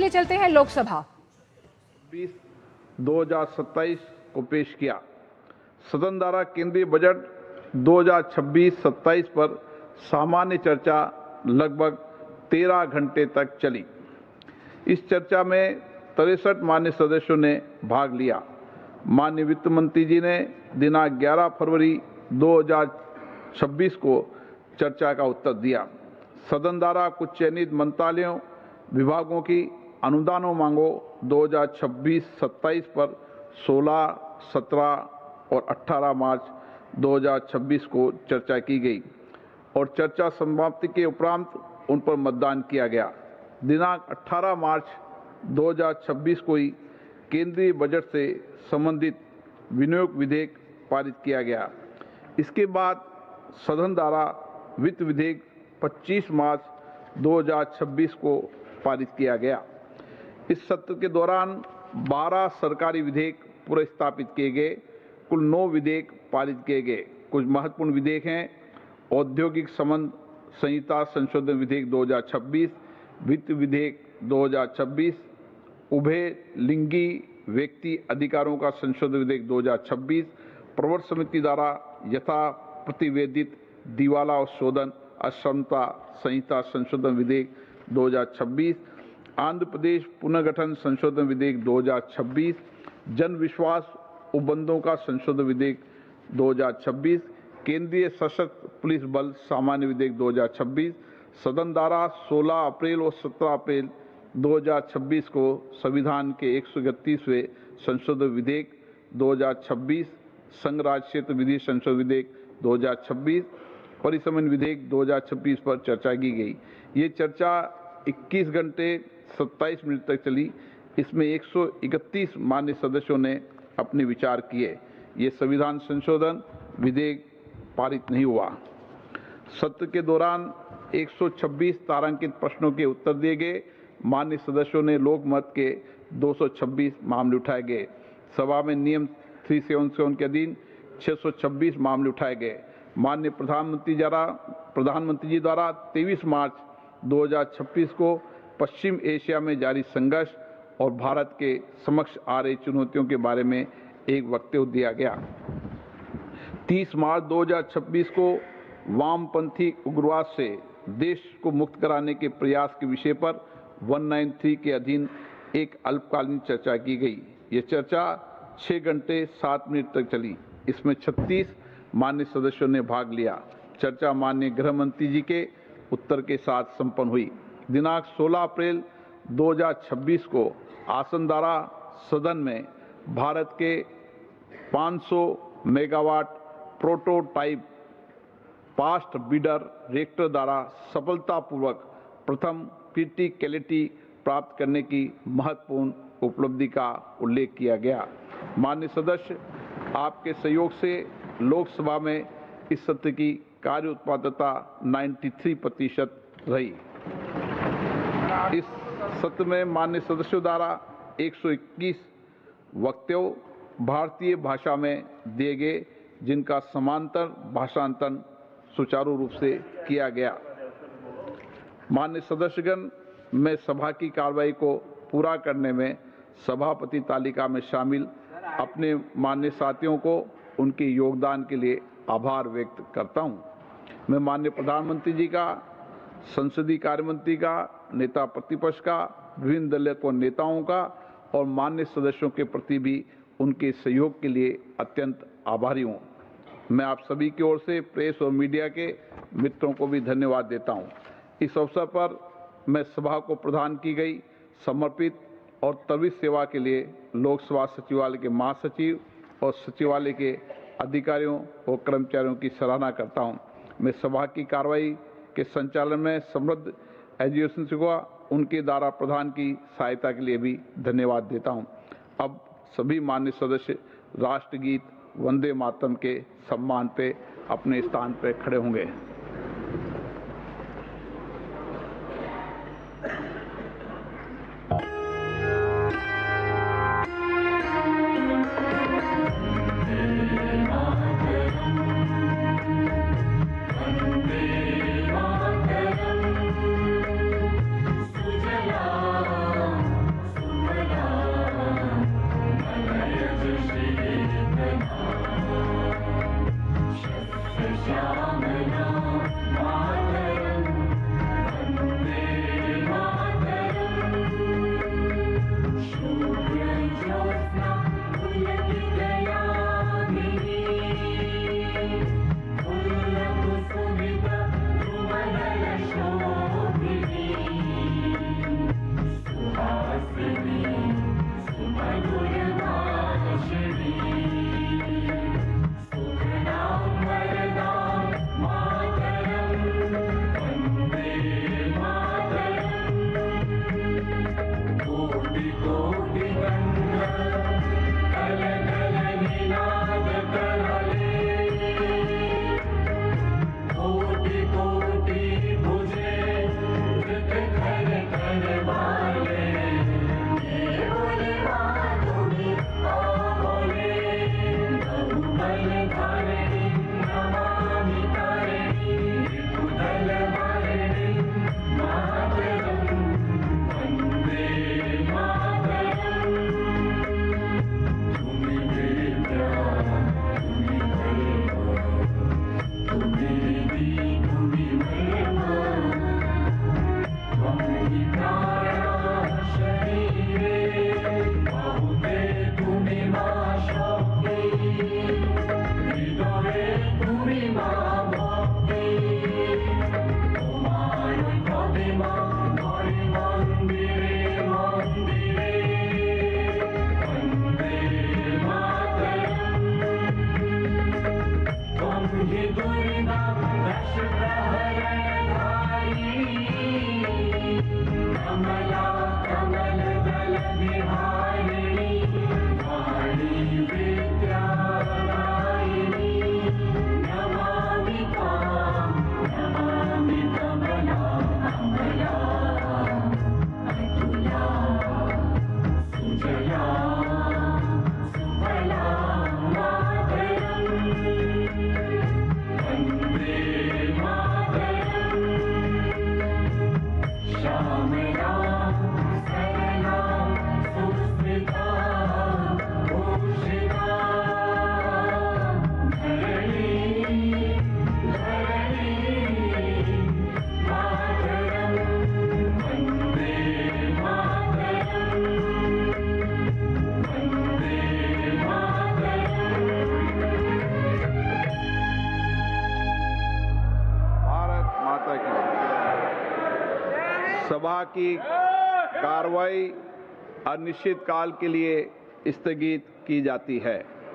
लिए चलते हैं लोकसभा 2027 को पेश किया। सदन द्वारा केंद्रीय बजट 2026-27 पर सामान्य चर्चा लगभग 13 घंटे तक चली। इस चर्चा में 63 मान्य सदस्यों ने भाग लिया। माननीय वित्त मंत्री जी ने दिनांक 11 फरवरी 2026 को चर्चा का उत्तर दिया। सदन द्वारा कुछ चयनित मंत्रालयों विभागों की अनुदानों मांगों 2026-27 पर 16, 17 और 18 मार्च 2026 को चर्चा की गई और चर्चा समाप्ति के उपरांत उन पर मतदान किया गया। दिनांक 18 मार्च 2026 को ही केंद्रीय बजट से संबंधित विनियोग विधेयक पारित किया गया। इसके बाद सदन द्वारा वित्त विधेयक 25 मार्च 2026 को पारित किया गया। इस सत्र के दौरान 12 सरकारी विधेयक पुनर्स्थापित किए गए। कुल 9 विधेयक पारित किए गए। कुछ महत्वपूर्ण विधेयक हैं: औद्योगिक संबंध संहिता संशोधन विधेयक 2026, वित्त विधेयक 2026, उभय लिंगी व्यक्ति अधिकारों का संशोधन विधेयक 2026, प्रवर समिति द्वारा यथा प्रतिवेदित दिवाला और शोधन अक्षमता संहिता संशोधन विधेयक 2026, आंध्र प्रदेश पुनर्गठन संशोधन विधेयक 2026, जन विश्वास उपबंधों का संशोधन विधेयक 2026, केंद्रीय सशस्त्र पुलिस बल सामान्य विधेयक 2026, सदन द्वारा 16 अप्रैल और 17 अप्रैल 2026 को संविधान के 131वें संशोधन विधेयक 2026, संघ राज्य क्षेत्र विधि संशोधन विधेयक 2026, परिसमन विधेयक 2026 पर चर्चा की गई। ये चर्चा 21 घंटे 27 मिनट तक चली। इसमें 131 मान्य सदस्यों ने अपने विचार किए। ये संविधान संशोधन विधेयक पारित नहीं हुआ। सत्र के दौरान 126 तारांकित प्रश्नों के उत्तर दिए गए। मान्य सदस्यों ने लोकमत के 226 मामले उठाए गए। सभा में नियम 377 के अधीन 626 मामले उठाए गए। माननीय प्रधानमंत्री जी द्वारा 23 मार्च 2026 को पश्चिम एशिया में जारी संघर्ष और भारत के समक्ष आ रही चुनौतियों के बारे में एक वक्तव्य दिया गया। 30 मार्च 2026 को वामपंथी उग्रवाद से देश को मुक्त कराने के प्रयास के विषय पर 193 के अधीन एक अल्पकालीन चर्चा की गई। ये चर्चा 6 घंटे 7 मिनट तक चली। इसमें 36 मान्य सदस्यों ने भाग लिया। चर्चा माननीय गृह मंत्री जी के उत्तर के साथ संपन्न हुई। दिनांक 16 अप्रैल 2026 को आसन द्वारा सदन में भारत के 500 megawatt prototype fast bidder reactor द्वारा सफलतापूर्वक प्रथम क्रिटिकलिटी प्राप्त करने की महत्वपूर्ण उपलब्धि का उल्लेख किया गया। माननीय सदस्य, आपके सहयोग से लोकसभा में इस सत्र की कार्य उत्पादकता 93% रही। इस सत्र में माननीय सदस्यों द्वारा 121 वक्तव्य भारतीय भाषा में दिए गए, जिनका समांतर भाषांतरण सुचारू रूप से किया गया। माननीय सदस्यगण, मैं सभा की कार्रवाई को पूरा करने में सभापति तालिका में शामिल अपने माननीय साथियों को उनके योगदान के लिए आभार व्यक्त करता हूं। मैं माननीय प्रधानमंत्री जी का, संसदीय कार्य मंत्री का, नेता प्रतिपक्ष का, विभिन्न दलों के नेताओं का और मान्य सदस्यों के प्रति भी उनके सहयोग के लिए अत्यंत आभारी हूं। मैं आप सभी की ओर से प्रेस और मीडिया के मित्रों को भी धन्यवाद देता हूं। इस अवसर पर मैं सभा को प्रदान की गई समर्पित और त्वरित सेवा के लिए लोकसभा सचिवालय के महासचिव और सचिवालय के अधिकारियों और कर्मचारियों की सराहना करता हूं। मैं सभा की कार्रवाई के संचालन में समृद्ध एजुकेशन को उनके द्वारा प्रदान की सहायता के लिए भी धन्यवाद देता हूं। अब सभी मान्य सदस्य राष्ट्रगीत वंदे मातरम के सम्मान पे अपने स्थान पर खड़े होंगे। सभा की कार्रवाई अनिश्चित काल के लिए स्थगित की जाती है।